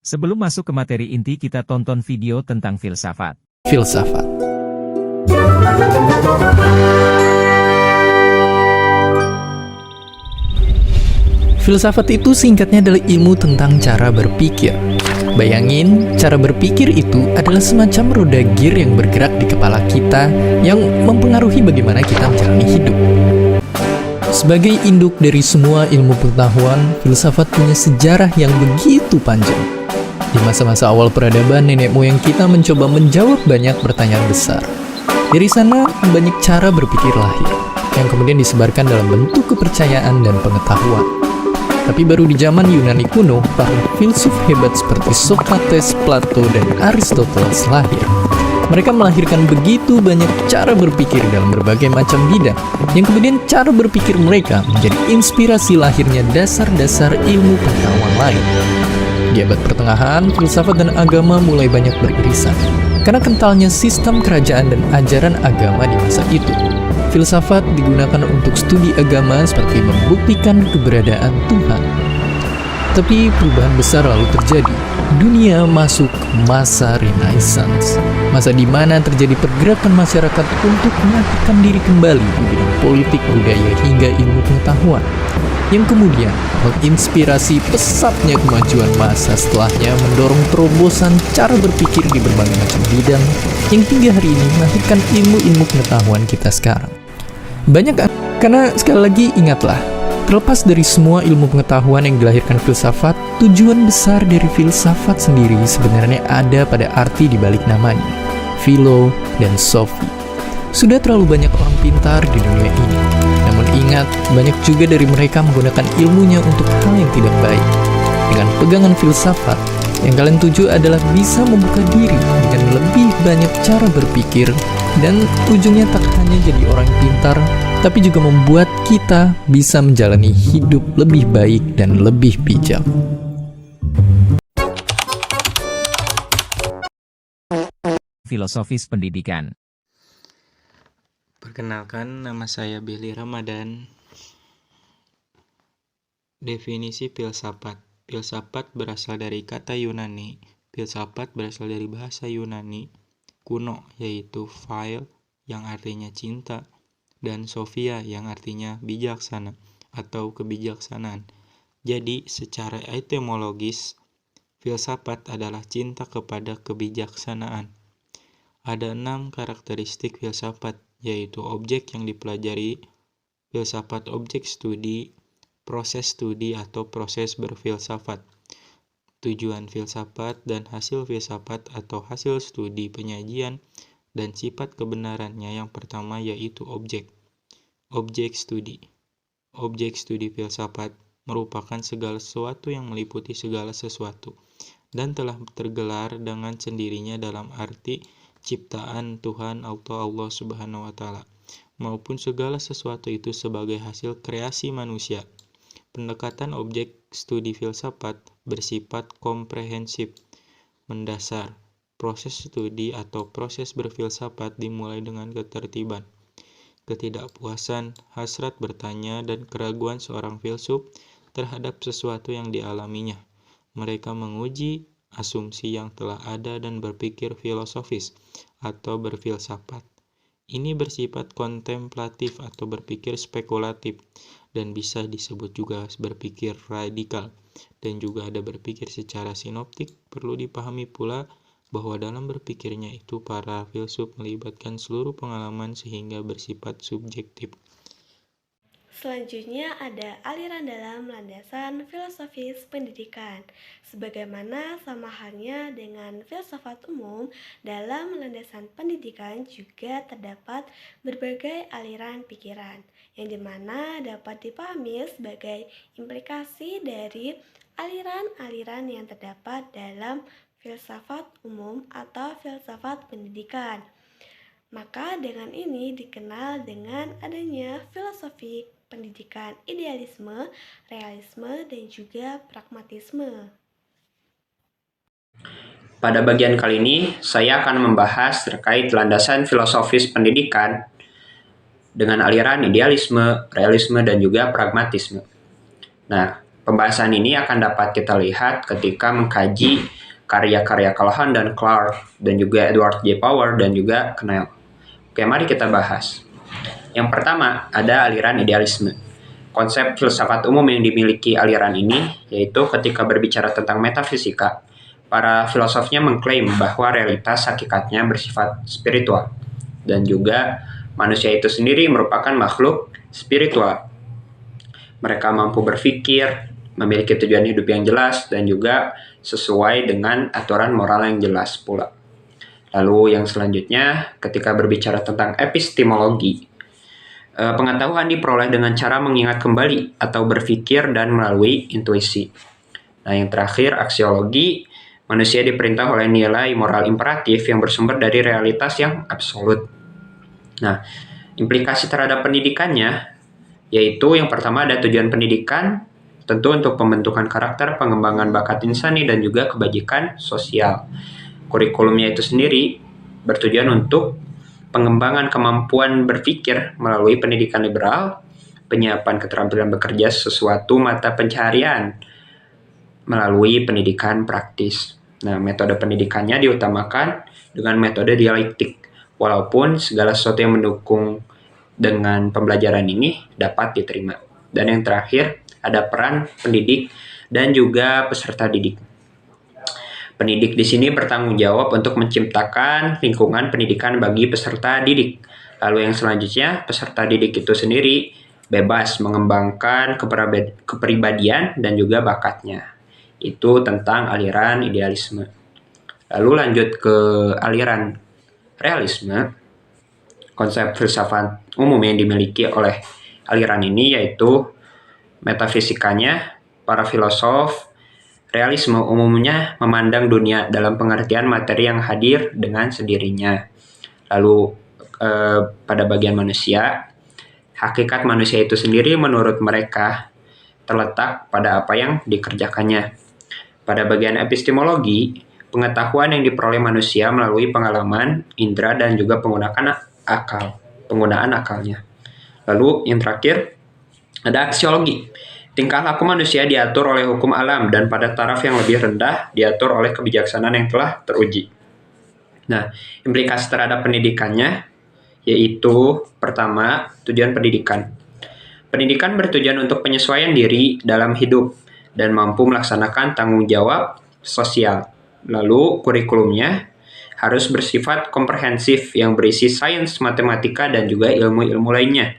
Sebelum masuk ke materi inti, kita tonton video tentang filsafat. Filsafat. Filsafat itu singkatnya adalah ilmu tentang cara berpikir. Bayangin, cara berpikir itu adalah semacam roda gear yang bergerak di kepala kita yang mempengaruhi bagaimana kita menjalani hidup. Sebagai induk dari semua ilmu pengetahuan, filsafat punya sejarah yang begitu panjang. Di masa-masa awal peradaban, nenek moyang kita mencoba menjawab banyak pertanyaan besar. Dari sana, banyak cara berpikir lahir, yang kemudian disebarkan dalam bentuk kepercayaan dan pengetahuan. Tapi baru di zaman Yunani kuno, para filsuf hebat seperti Socrates, Plato, dan Aristoteles lahir. Mereka melahirkan begitu banyak cara berpikir dalam berbagai macam bidang, yang kemudian cara berpikir mereka menjadi inspirasi lahirnya dasar-dasar ilmu pengetahuan lain. Di abad pertengahan, filsafat dan agama mulai banyak beririsan, karena kentalnya sistem kerajaan dan ajaran agama di masa itu. Filsafat digunakan untuk studi agama seperti membuktikan keberadaan Tuhan. Tapi perubahan besar lalu terjadi. Dunia masuk masa Renaissance, masa di mana terjadi pergerakan masyarakat untuk mengaktifkan diri kembali di bidang politik, budaya, hingga ilmu pengetahuan, yang kemudian menginspirasi pesatnya kemajuan masa setelahnya, mendorong terobosan cara berpikir di berbagai macam bidang, yang hingga hari ini melahirkan ilmu-ilmu pengetahuan kita sekarang. Karena sekali lagi ingatlah, terlepas dari semua ilmu pengetahuan yang dilahirkan filsafat, tujuan besar dari filsafat sendiri sebenarnya ada pada arti di balik namanya, philo dan sophi. Sudah terlalu banyak orang pintar di dunia ini, namun ingat, banyak juga dari mereka menggunakan ilmunya untuk hal yang tidak baik. Dengan pegangan filsafat, yang kalian tuju adalah bisa membuka diri dengan lebih banyak cara berpikir, dan ujungnya tak hanya jadi orang pintar, tapi juga membuat kita bisa menjalani hidup lebih baik dan lebih bijak. Filosofis pendidikan. Perkenalkan, nama saya Billy Ramadan. Definisi filsafat. Filsafat berasal dari kata Yunani. Filsafat berasal dari bahasa Yunani kuno, yaitu phil yang artinya cinta, dan sophia yang artinya bijaksana atau kebijaksanaan. Jadi, secara etimologis, filsafat adalah cinta kepada kebijaksanaan. Ada 6 karakteristik filsafat, yaitu objek yang dipelajari, filsafat objek studi, proses studi atau proses berfilsafat, tujuan filsafat dan hasil filsafat atau hasil studi penyajian, dan sifat kebenarannya. Yang pertama yaitu objek. Objek studi. Objek studi filsafat merupakan segala sesuatu yang meliputi segala sesuatu dan telah tergelar dengan sendirinya dalam arti ciptaan Tuhan atau Allah Subhanahu wa Ta'ala, maupun segala sesuatu itu sebagai hasil kreasi manusia. Pendekatan objek studi filsafat bersifat komprehensif, mendasar. Proses studi atau proses berfilsafat dimulai dengan ketertiban, ketidakpuasan, hasrat bertanya, dan keraguan seorang filsuf terhadap sesuatu yang dialaminya. Mereka menguji asumsi yang telah ada dan berpikir filosofis atau berfilsafat. Ini bersifat kontemplatif atau berpikir spekulatif, dan bisa disebut juga berpikir radikal, dan juga ada berpikir secara sinoptik. Perlu dipahami pula bahwa dalam berpikirnya itu para filsuf melibatkan seluruh pengalaman sehingga bersifat subjektif. Selanjutnya ada aliran dalam landasan filosofis pendidikan. Sebagaimana sama halnya dengan filsafat umum, dalam landasan pendidikan juga terdapat berbagai aliran pikiran, yang dimana dapat dipahami sebagai implikasi dari aliran-aliran yang terdapat dalam filsafat umum atau filsafat pendidikan. Maka dengan ini dikenal dengan adanya filosofi pendidikan idealisme, realisme, dan juga pragmatisme. Pada bagian kali ini, saya akan membahas terkait landasan filosofis pendidikan dengan aliran idealisme, realisme, dan juga pragmatisme. Nah, Pembahasan ini akan dapat kita lihat ketika mengkaji karya-karya Calhoun dan Clark, dan juga Edward J. Power, dan juga Knell. Oke, mari kita bahas. Yang pertama, ada aliran idealisme. Konsep filsafat umum yang dimiliki aliran ini, yaitu ketika berbicara tentang metafisika, para filosofnya mengklaim bahwa realitas hakikatnya bersifat spiritual, dan juga manusia itu sendiri merupakan makhluk spiritual. Mereka mampu berpikir, memiliki tujuan hidup yang jelas, dan juga sesuai dengan aturan moral yang jelas pula. Lalu yang selanjutnya, ketika berbicara tentang epistemologi, pengetahuan diperoleh dengan cara mengingat kembali atau berpikir dan melalui intuisi. Nah, yang terakhir, aksiologi, manusia diperintah oleh nilai moral imperatif yang bersumber dari realitas yang absolut. Nah, implikasi terhadap pendidikannya, yaitu yang pertama ada tujuan pendidikan, tentu untuk pembentukan karakter, pengembangan bakat insani, dan juga kebajikan sosial. Kurikulumnya itu sendiri bertujuan untuk pengembangan kemampuan berpikir melalui pendidikan liberal, penyiapan keterampilan bekerja sesuatu mata pencaharian melalui pendidikan praktis. Nah, metode pendidikannya diutamakan dengan metode dialektik, walaupun segala sesuatu yang mendukung dengan pembelajaran ini dapat diterima. Dan yang terakhir, ada peran pendidik dan juga peserta didik. Pendidik di sini bertanggung jawab untuk menciptakan lingkungan pendidikan bagi peserta didik. Lalu yang selanjutnya, peserta didik itu sendiri bebas mengembangkan kepribadian dan juga bakatnya. Itu tentang aliran idealisme. Lalu lanjut ke aliran realisme. Konsep filsafat umum yang dimiliki oleh aliran ini yaitu metafisikanya. Para filosof realisme umumnya memandang dunia dalam pengertian materi yang hadir dengan sendirinya. Lalu pada bagian manusia, hakikat manusia itu sendiri menurut mereka terletak pada apa yang dikerjakannya. Pada bagian epistemologi, pengetahuan yang diperoleh manusia melalui pengalaman, indera, dan juga penggunaan akalnya. Lalu yang terakhir, ada aksiologi. Tingkah laku manusia diatur oleh hukum alam dan pada taraf yang lebih rendah diatur oleh kebijaksanaan yang telah teruji. Nah, implikasi terhadap pendidikannya yaitu pertama, tujuan pendidikan. Pendidikan bertujuan untuk penyesuaian diri dalam hidup dan mampu melaksanakan tanggung jawab sosial. Lalu kurikulumnya harus bersifat komprehensif yang berisi sains, matematika, dan juga ilmu-ilmu lainnya.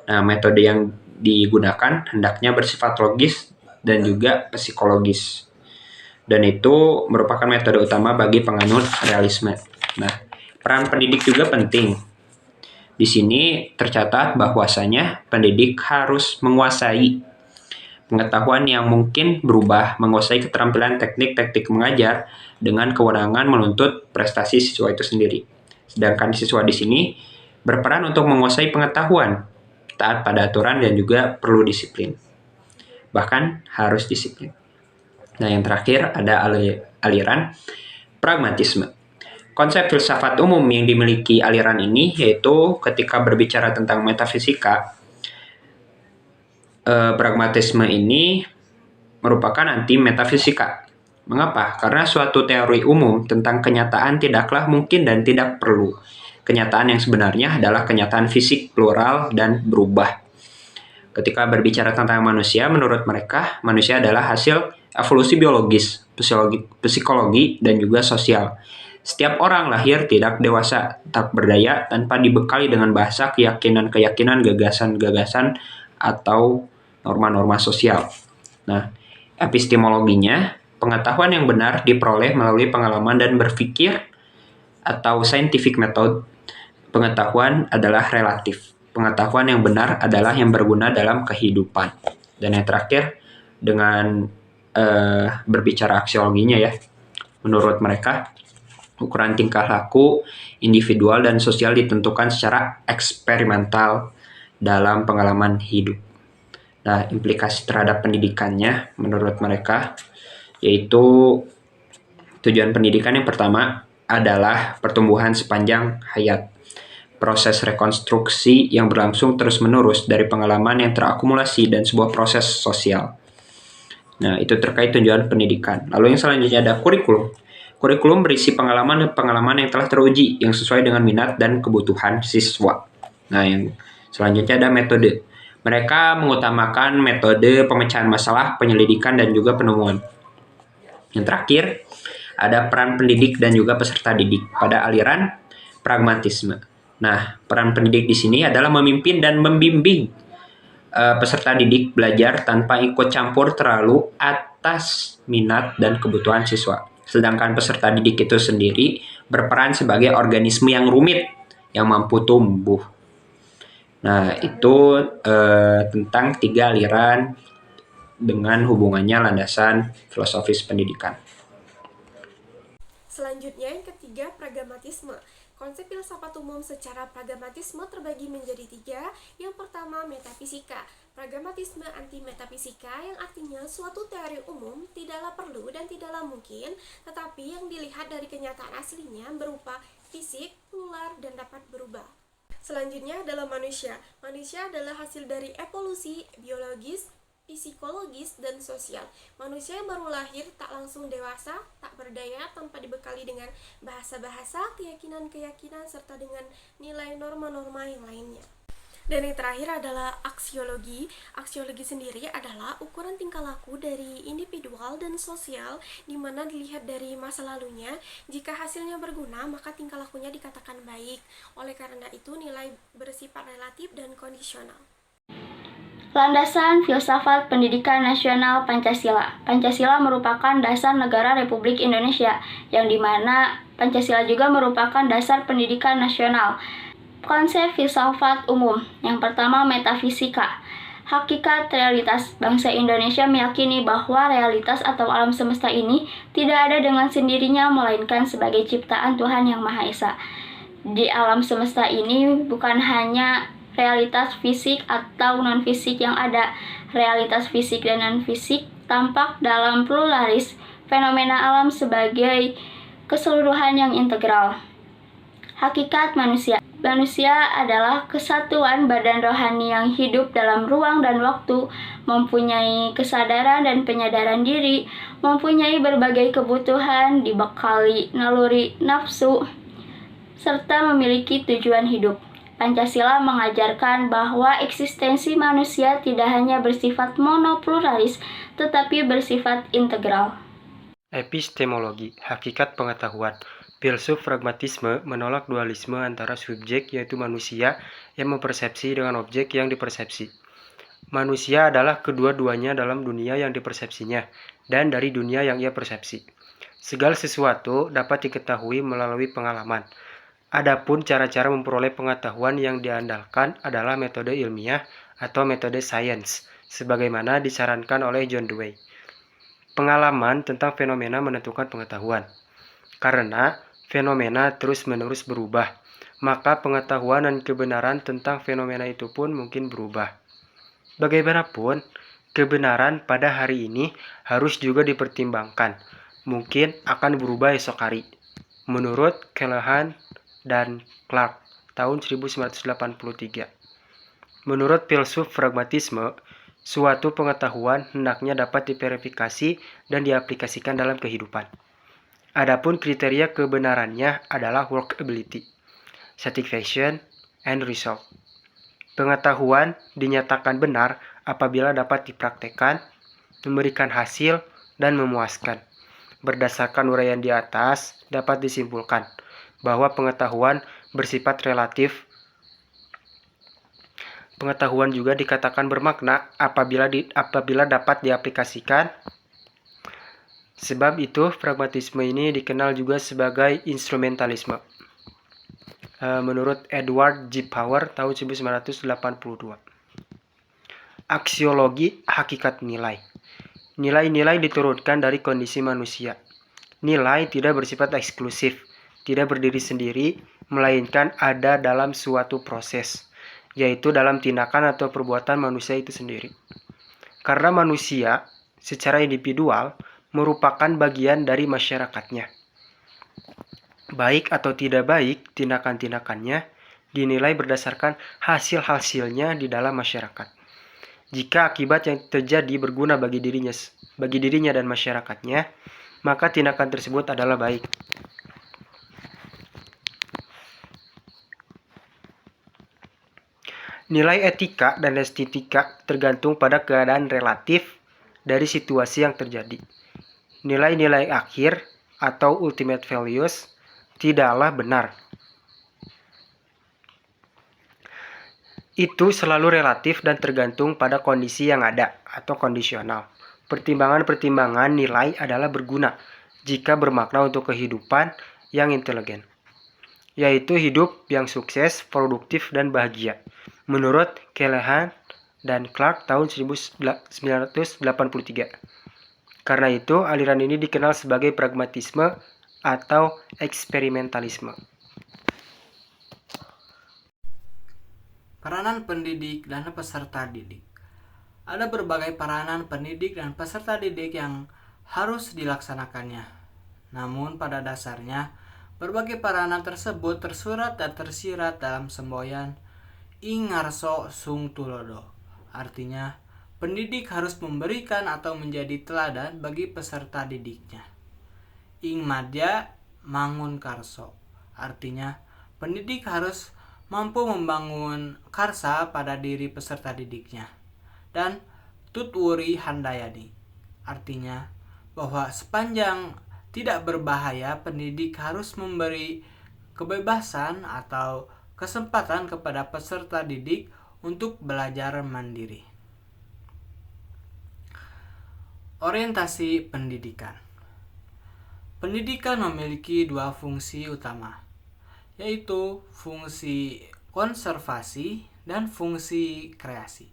Nah, metode yang digunakan hendaknya bersifat logis dan juga psikologis. Dan itu merupakan metode utama bagi penganut realisme. Nah, peran pendidik juga penting. Di sini tercatat bahwasanya pendidik harus menguasai pengetahuan yang mungkin berubah, menguasai keterampilan teknik-teknik mengajar dengan kewenangan menuntut prestasi siswa itu sendiri. Sedangkan siswa di sini berperan untuk menguasai pengetahuan, taat pada aturan, dan juga perlu disiplin. Bahkan harus disiplin. Nah, yang terakhir ada aliran pragmatisme. Konsep filsafat umum yang dimiliki aliran ini yaitu ketika berbicara tentang metafisika, pragmatisme ini merupakan anti metafisika. Mengapa? Karena suatu teori umum tentang kenyataan tidaklah mungkin dan tidak perlu. Kenyataan yang sebenarnya adalah kenyataan fisik, plural, dan berubah. Ketika berbicara tentang manusia, menurut mereka, manusia adalah hasil evolusi biologis, psikologi, dan juga sosial. Setiap orang lahir tidak dewasa, tak berdaya, tanpa dibekali dengan bahasa, keyakinan-keyakinan, gagasan-gagasan, atau norma-norma sosial. Nah, epistemologinya, pengetahuan yang benar diperoleh melalui pengalaman dan berpikir atau scientific method. Pengetahuan adalah relatif. Pengetahuan yang benar adalah yang berguna dalam kehidupan. Dan yang terakhir, dengan berbicara aksiologinya ya, menurut mereka, ukuran tingkah laku individual dan sosial ditentukan secara eksperimental dalam pengalaman hidup. Nah, implikasi terhadap pendidikannya menurut mereka yaitu tujuan pendidikan yang pertama adalah pertumbuhan sepanjang hayat. Proses rekonstruksi yang berlangsung terus-menerus dari pengalaman yang terakumulasi dan sebuah proses sosial. Nah, itu terkait tujuan pendidikan. Lalu yang selanjutnya ada kurikulum. Kurikulum berisi pengalaman yang telah teruji, yang sesuai dengan minat dan kebutuhan siswa. Nah, yang selanjutnya ada metode. Mereka mengutamakan metode pemecahan masalah, penyelidikan, dan juga penemuan. Yang terakhir, ada peran pendidik dan juga peserta didik pada aliran pragmatisme. Nah, peran pendidik di sini adalah memimpin dan membimbing peserta didik belajar tanpa ikut campur terlalu atas minat dan kebutuhan siswa. Sedangkan peserta didik itu sendiri berperan sebagai organisme yang rumit, yang mampu tumbuh. Nah, itu tentang 3 aliran dengan hubungannya landasan filosofis pendidikan. Selanjutnya yang ketiga, pragmatisme. Konsep filsafat umum secara pragmatisme terbagi menjadi 3. Yang pertama, metafisika. Pragmatisme anti-metafisika yang artinya suatu teori umum tidaklah perlu dan tidaklah mungkin, tetapi yang dilihat dari kenyataan aslinya berupa fisik, nular, dan dapat berubah. Selanjutnya adalah manusia. Manusia adalah hasil dari evolusi biologis, psikologis, dan sosial. Manusia yang baru lahir tak langsung dewasa, tak berdaya tanpa dibekali dengan bahasa-bahasa, keyakinan-keyakinan, serta dengan nilai norma-norma yang lainnya. Dan yang terakhir adalah aksiologi. Aksiologi sendiri adalah ukuran tingkah laku dari individual dan sosial, di mana dilihat dari masa lalunya. Jika hasilnya berguna, maka tingkah lakunya dikatakan baik. Oleh karena itu, nilai bersifat relatif dan kondisional. Landasan Filsafat Pendidikan Nasional Pancasila. Pancasila merupakan dasar negara Republik Indonesia, yang dimana Pancasila juga merupakan dasar pendidikan nasional. Konsep filsafat umum. Yang pertama, metafisika. Hakikat realitas. Bangsa Indonesia meyakini bahwa realitas atau alam semesta ini tidak ada dengan sendirinya, melainkan sebagai ciptaan Tuhan Yang Maha Esa. Di alam semesta ini bukan hanya realitas fisik atau non-fisik yang ada. Realitas fisik dan non-fisik tampak dalam pluralis fenomena alam sebagai keseluruhan yang integral. Hakikat manusia. Manusia adalah kesatuan badan rohani yang hidup dalam ruang dan waktu, mempunyai kesadaran dan penyadaran diri, mempunyai berbagai kebutuhan, dibekali naluri nafsu, serta memiliki tujuan hidup. Pancasila mengajarkan bahwa eksistensi manusia tidak hanya bersifat monopluralis, tetapi bersifat integral. Epistemologi, hakikat pengetahuan. Filsuf pragmatisme menolak dualisme antara subjek, yaitu manusia yang mempersepsi, dengan objek yang dipersepsi. Manusia adalah kedua-duanya dalam dunia yang dipersepsinya, dan dari dunia yang ia persepsi. Segala sesuatu dapat diketahui melalui pengalaman. Adapun cara-cara memperoleh pengetahuan yang diandalkan adalah metode ilmiah atau metode sains, sebagaimana disarankan oleh John Dewey. Pengalaman tentang fenomena menentukan pengetahuan. Karena fenomena terus-menerus berubah, maka pengetahuan dan kebenaran tentang fenomena itu pun mungkin berubah. Bagaimanapun, kebenaran pada hari ini harus juga dipertimbangkan, mungkin akan berubah esok hari. Menurut Callahan dan Clark tahun 1983. Menurut filsuf pragmatisme, suatu pengetahuan hendaknya dapat diverifikasi dan diaplikasikan dalam kehidupan. Adapun kriteria kebenarannya adalah workability, satisfaction, and result. Pengetahuan dinyatakan benar apabila dapat dipraktekkan, memberikan hasil, dan memuaskan. Berdasarkan uraian di atas, dapat disimpulkan bahwa pengetahuan bersifat relatif. Pengetahuan juga dikatakan bermakna apabila dapat diaplikasikan. Sebab itu, pragmatisme ini dikenal juga sebagai instrumentalisme. Menurut Edward G. Power tahun 1982. Aksiologi, hakikat nilai. Nilai-nilai diturunkan dari kondisi manusia. Nilai tidak bersifat eksklusif, tidak berdiri sendiri, melainkan ada dalam suatu proses, yaitu dalam tindakan atau perbuatan manusia itu sendiri. Karena manusia secara individual merupakan bagian dari masyarakatnya. Baik atau tidak baik, tindakan-tindakannya dinilai berdasarkan hasil-hasilnya di dalam masyarakat. Jika akibat yang terjadi berguna bagi bagi dirinya dan masyarakatnya, maka tindakan tersebut adalah baik. Nilai etika dan estetika tergantung pada keadaan relatif dari situasi yang terjadi. Nilai-nilai akhir atau ultimate values tidaklah benar. Itu selalu relatif dan tergantung pada kondisi yang ada atau kondisional. Pertimbangan-pertimbangan nilai adalah berguna jika bermakna untuk kehidupan yang inteligen, yaitu hidup yang sukses, produktif, dan bahagia. Menurut Callahan dan Clark tahun 1983. Karena itu, aliran ini dikenal sebagai pragmatisme atau eksperimentalisme. Peranan pendidik dan peserta didik. Ada berbagai peranan pendidik dan peserta didik yang harus dilaksanakannya. Namun pada dasarnya, berbagai peranan tersebut tersurat dan tersirat dalam semboyan Ing ngarso sung tulodo. Artinya, pendidik harus memberikan atau menjadi teladan bagi peserta didiknya. Ing madya mangun karso. Artinya, pendidik harus mampu membangun karsa pada diri peserta didiknya. Dan tutwuri handayani. Artinya, bahwa sepanjang tidak berbahaya, pendidik harus memberi kebebasan atau kesempatan kepada peserta didik untuk belajar mandiri. Orientasi pendidikan. Pendidikan memiliki dua fungsi utama, yaitu fungsi konservasi dan fungsi kreasi.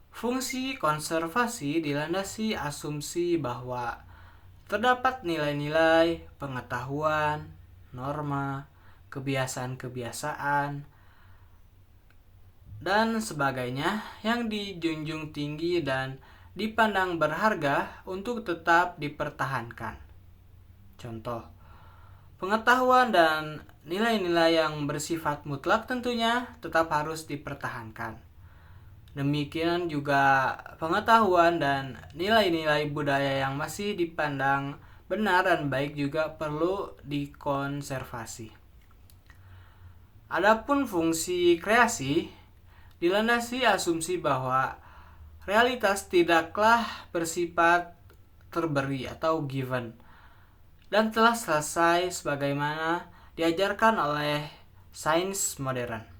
Fungsi konservasi dilandasi asumsi bahwa terdapat nilai-nilai, pengetahuan, norma, kebiasaan-kebiasaan, dan sebagainya yang dijunjung tinggi dan dipandang berharga untuk tetap dipertahankan. Contoh, pengetahuan dan nilai-nilai yang bersifat mutlak tentunya tetap harus dipertahankan. Demikian juga pengetahuan dan nilai-nilai budaya yang masih dipandang benar dan baik juga perlu dikonservasi. Adapun fungsi kreasi dilandasi asumsi bahwa realitas tidaklah bersifat terberi atau given dan telah selesai sebagaimana diajarkan oleh sains modern.